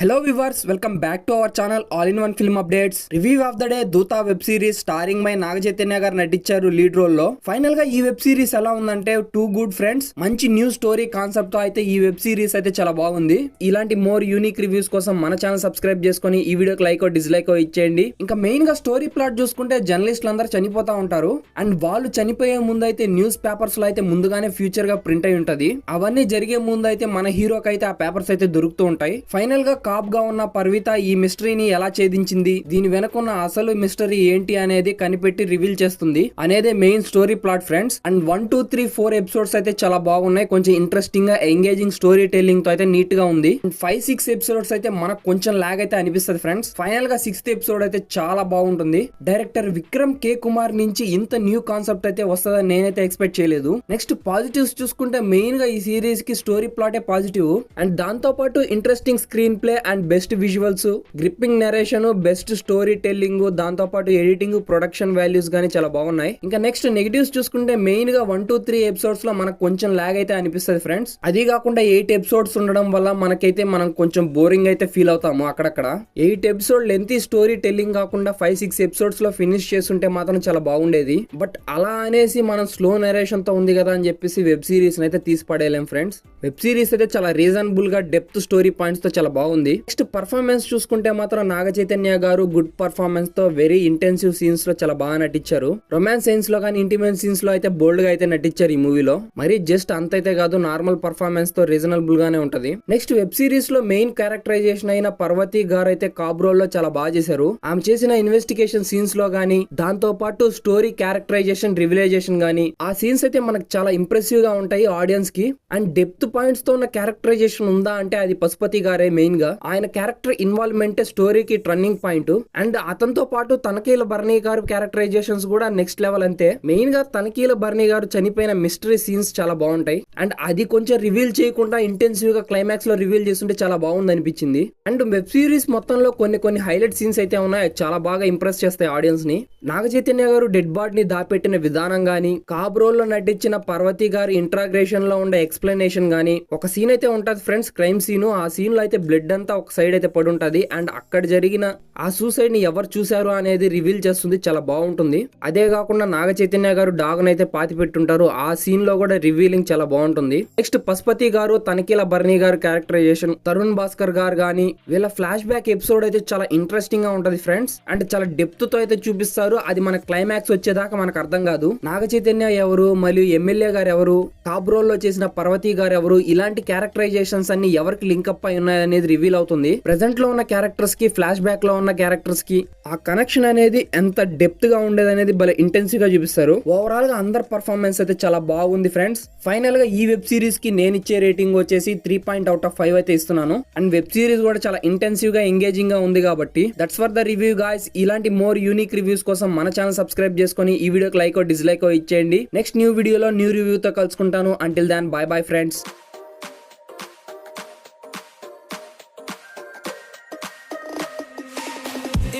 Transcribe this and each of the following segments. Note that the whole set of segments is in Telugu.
Hello viewers, welcome back to our channel All in One Film Updates. Review of the day Dhoota web series starring by Naga Chaitanya గారు నటించారు లీడ్ రోల్ లో. ఫైనల్ గా ఈ వెబ్ సిరీస్ ఎలా ఉందంటే టూ గుడ్ ఫ్రెండ్స్ మంచి న్యూ స్టోరీ కాన్సెప్ట్ తో అయితే ఈ వెబ్ సిరీస్ అయితే చాలా బాగుంది. ఇలాంటి మోర్ యూనిక్ రివ్యూస్ కోసం మన ఛానల్ సబ్స్క్రైబ్ చేసుకొని ఈ వీడియోకి లైక్ డిస్లైక్ ఇచ్చేయండి. ఇంకా మెయిన్ గా స్టోరీ ప్లాట్ చూసుకుంటే జర్నలిస్టులు అందరూ చనిపోతా ఉంటారు అండ్ వాళ్ళు చనిపోయే ముందు అయితే న్యూస్ పేపర్స్ లో అయితే ముందుగానే ఫ్యూచర్ గా ప్రింట్ అయి ఉంటది. అవన్నీ జరిగే ముందు అయితే మన హీరోకి అయితే ఆ పేపర్స్ అయితే దొరుకుతూ ఉంటాయి. ఫైనల్ గా కాప్ గా ఉన్న పర్విత ఈ మిస్టరీని ఎలా ఛేదించింది, దీని వెనకున్న అసలు మిస్టరీ ఏంటి అనేది కనిపెట్టి రివీల్ చేస్తుంది అనేదే main story plot friends. And 1, 2, 3, 4 episodes అయితే చాలా బాగున్నాయి. కొంచెం ఇంట్రెస్టింగ్ గా ఎంగేజింగ్ స్టోరీ టెల్లింగ్ తో అయితే నీట్ గా ఉంది. 5, 6 ఎపిసోడ్స్ అయితే మనకు కొంచెం లాగ్ అయితే అనిపిస్తుంది ఫ్రెండ్స్. ఫైనల్ గా 6th ఎపిసోడ్ అయితే చాలా బాగుంటుంది. డైరెక్టర్ విక్రమ్ కే కుమార్ నుంచి ఇంత న్యూ కాన్సెప్ట్ అయితే వస్తుందని నేనైతే ఎక్స్పెక్ట్ చేయలేదు. నెక్స్ట్ పాజిటివ్స్ చూసుకుంటే మెయిన్ గా ఈ సిరీస్ కి స్టోరీ ప్లాటే పాజిటివ్ అండ్ దాంతో పాటు interesting screen play and best visuals, gripping narration, best story telling, దాంతో పాటు ఎడిటింగ్, ప్రొడక్షన్ వాల్యూస్ గానీ చాలా బాగున్నాయి. ఇంకా నెక్స్ట్ నెగటివ్స్ చూసుకుంటే మెయిన్ గా 1, 2, 3 ఎపిసోడ్స్ లో మనకు కొంచెం లాగ్ అయితే అనిపిస్తుంది ఫ్రెండ్స్. అది కాకుండా 8 ఎపిసోడ్స్ ఉండడం వల్ల మనకైతే మనం కొంచెం బోరింగ్ అయితే ఫీల్ అవుతాము అక్కడక్కడ. 8 ఎపిసోడ్ లెంత్ స్టోరీ టెల్లింగ్ కాకుండా 5, 6 ఎపిసోడ్స్ లో ఫినిష్ చేస్తుంటే మాత్రం చాలా బాగుండేది. బట్ అలా అనేసి మనం స్లో నరేషన్ తో ఉంది కదా అని చెప్పేసి వెబ్ సిరీస్ అయితే తీసి పడేయలేం ఫ్రెండ్స్. వెబ్ సిరీస్ అయితే చాలా రీజనబుల్ గా డెప్త్ స్టోరీ పాయింట్స్ తో చాలా బాగుంది. నెక్స్ట్ పర్ఫార్మెన్స్ చూసుకుంటే మాత్రం నాగ చైతన్య గారు గుడ్ పర్ఫార్మెన్స్ తో వెరీ ఇంటెన్సివ్ సీన్స్ లో చాలా బాగా నటించారు. రొమాన్స్ సీన్స్ లో కానీ ఇంటిమేట్ సీన్స్ లో అయితే బోల్డ్ గా అయితే నటించారు ఈ మూవీలో. మరి జస్ట్ అంత అయితే కాదు, నార్మల్ పర్ఫార్మెన్స్ తో రీజనబుల్ గానే ఉంటది. నెక్స్ట్ వెబ్ సిరీస్ లో మెయిన్ క్యారెక్టరైజేషన్ అయిన పర్వతి గారు అయితే కాప్ రోల్ లో చాలా బాగా చేశారు. ఆమె చేసిన ఇన్వెస్టిగేషన్ సీన్స్ లో గానీ, దాంతో పాటు స్టోరీ క్యారెక్టరైజేషన్ రివిలైజేషన్ గానీ, ఆ సీన్స్ అయితే మనకు చాలా ఇంప్రెసివ్ గా ఉంటాయి ఆడియన్స్ కి. అండ్ డెప్త్ పాయింట్స్ తో ఉన్న క్యారెక్టరైజేషన్ ఉందా అంటే అది పశుపతి గారే మెయిన్ గా. ఆయన క్యారెక్టర్ ఇన్వాల్వ్మెంట్ స్టోరీకి టర్నింగ్ పాయింట్. అండ్ అతనితో పాటు తనకీల భరణి గారు క్యారెక్టరైజేషన్స్ కూడా నెక్స్ట్ లెవెల్. అంతే మెయిన్ గా తనకీల భరణి గారు చనిపోయిన మిస్టరీ సీన్స్ చాలా బాగుంటాయి. అండ్ అది కొంచెం రివీల్ చేయకుండా ఇంటెన్సివ్ గా క్లైమాక్స్ లో రివీల్ చేస్తుంటే చాలా బాగుంది అనిపించింది. అండ్ వెబ్ సిరీస్ మొత్తంలో కొన్ని హైలైట్ సీన్స్ అయితే ఉన్నాయి, చాలా బాగా ఇంప్రెస్ చేస్తాయి ఆడియన్స్ ని. నాగ చైతన్య గారు డెడ్ బాడీని దాపెట్టిన విధానం గానీ, కాబ్ రోల్ లో నటించిన పర్వతి గారి ఇంట్రాగ్రేషన్ లో ఉండే ఎక్స్ప్లెనేషన్ గానీ, ఒక సీన్ అయితే ఉంటది ఫ్రెండ్స్, క్రైమ్ సీన్. ఆ సీన్ లో అయితే బ్లడ్ అంతా ఒక సైడ్ అయితే పడి ఉంటది అండ్ అక్కడ జరిగిన ఆ సూసైడ్ ని ఎవరు చూశారు అనేది రివీల్ చేస్తుంది, చాలా బాగుంటుంది. అదే కాకుండా నాగ చైతన్య గారు డాగ్ అయితే పాతి పెట్టుంటారు, ఆ సీన్ లో కూడా రివీలింగ్ చాలా బాగుంటుంది. నెక్స్ట్ పశుపతి గారు, తనకీల భరణి గారు క్యారెక్టరైజేషన్, తరుణ్ భాస్కర్ గారు గానీ, వీళ్ళ ఫ్లాష్ బ్యాక్ ఎపిసోడ్ అయితే చాలా ఇంట్రెస్టింగ్ గా ఉంటది ఫ్రెండ్స్. అండ్ చాలా డెప్త్ తో అయితే చూపిస్తారు, అది మన క్లైమాక్స్ వచ్చేదాకా మనకు అర్థం కాదు. నాగ చైతన్య ఎవరు, మరియు ఎమ్మెల్యే గారు ఎవరు, టాప్ రోల్ లో చేసిన పర్వతి గారు ఎవరు, ఇలాంటి క్యారెక్టరైజేషన్స్ అన్ని ఎవరికి లింకప్ అయి ఉన్నాయి అనేది రివీల్ అవుతుంది. ప్రెసెంట్ లో ఉన్న క్యారెక్టర్స్ కి, ఫ్లాష్ బ్యాక్ లో ఉన్న క్యారెక్టర్స్ కి ఆ కనెక్షన్ అనేది ఎంత డెప్త్ గా ఉండేది అనేది భలే ఇంటెన్సివ్ గా చూపిస్తారు. ఓవరాల్ గా అందరి పర్ఫార్మెన్స్ అయితే చాలా బాగుంది ఫ్రెండ్స్. ఫైనల్ గా ఈ వెబ్ సిరీస్ కి నేను ఇచ్చే రేటింగ్ వచ్చేసి 3.5 అయితే ఇస్తున్నాను. అండ్ వెబ్ సిరీస్ కూడా చాలా ఇంటెన్సివ్ గా ఎంగేజింగ్ గా ఉంది కాబట్టి that's for the review guys. ఇలాంటి మోర్ యూనిక్ రివ్యూస్ కోసం మన ఛానల్ సబ్స్క్రైబ్ చేసుకొని ఈ వీడియోకి లైక్ డిస్లైక్ ఇచ్చేయండి. నెక్స్ట్ న్యూ వీడియోలో న్యూ రివ్యూ తో కలుసుకుంటాను. Until then bye bye friends.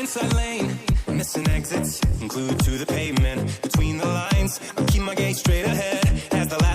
Inside lane, missing exits, glued to the pavement. Between the lines, I keep my gaze straight ahead as the last